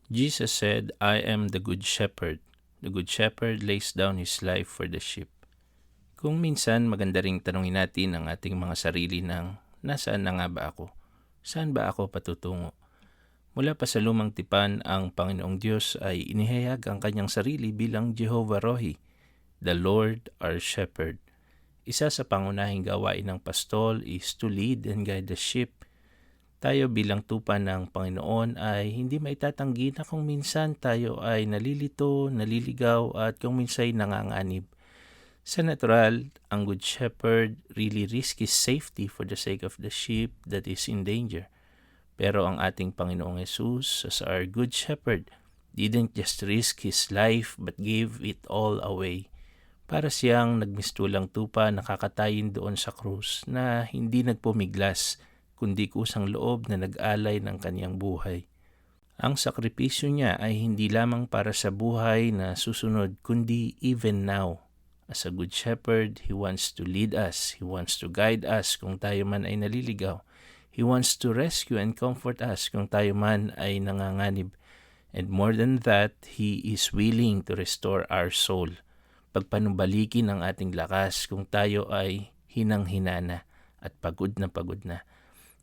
Jesus said, I am the good shepherd. The good shepherd lays down his life for the sheep. Kung minsan maganda ring tanungin natin ang ating mga sarili ng, nasaan na nga ba ako? Saan ba ako patutungo? Mula pa sa lumang tipan, ang Panginoong Diyos ay inihayag ang kanyang sarili bilang Jehovah Rohi, the Lord our Shepherd. Isa sa pangunahing gawain ng pastol is to lead and guide the sheep. Tayo bilang tupa ng Panginoon ay hindi maitatanggi na kung minsan tayo ay nalilito, naliligaw at kung minsan ay nanganganib. Sa natural, ang Good Shepherd really risks his safety for the sake of the sheep that is in danger. Pero ang ating Panginoong Jesus, as our Good Shepherd, didn't just risk his life but gave it all away. Para siyang nagmistulang tupa nakakatayin doon sa krus na hindi nagpumiglas, kundi kusang loob na nag-alay ng kanyang buhay. Ang sakripisyo niya ay hindi lamang para sa buhay na susunod, kundi even now. As a good shepherd, He wants to lead us. He wants to guide us kung tayo man ay naliligaw. He wants to rescue and comfort us kung tayo man ay nanganganib. And more than that, He is willing to restore our soul. Pagpanumbalikin ang ating lakas kung tayo ay hinang-hinana at pagod na pagod na.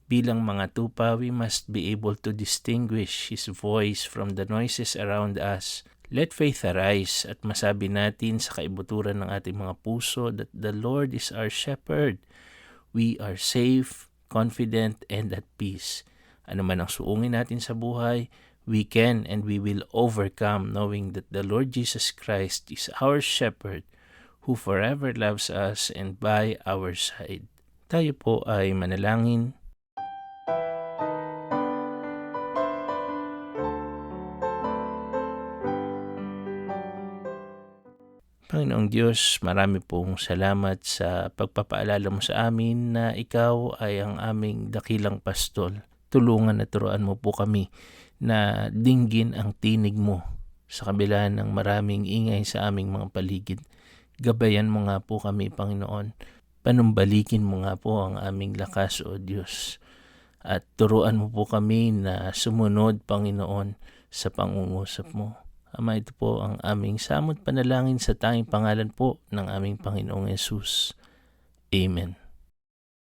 Bilang mga tupa, we must be able to distinguish His voice from the noises around us. Let faith arise at masabi natin sa kaibuturan ng ating mga puso that the Lord is our shepherd. We are safe, confident, and at peace. Ano man ang suungin natin sa buhay, we can and we will overcome knowing that the Lord Jesus Christ is our shepherd who forever loves us and by our side. Tayo po ay manalangin. Panginoong Diyos, marami pong salamat sa pagpapaalala mo sa amin na Ikaw ay ang aming dakilang pastol. Tulungan at turuan mo po kami na dinggin ang tinig mo sa kabila ng maraming ingay sa aming mga paligid. Gabayan mo nga po kami, Panginoon. Panumbalikin mo nga po ang aming lakas, O Diyos. At turuan mo po kami na sumunod, Panginoon, sa pangungusap mo. Ama, ito po ang aming samot panalangin sa tanging pangalan po ng aming Panginoong Yesus. Amen.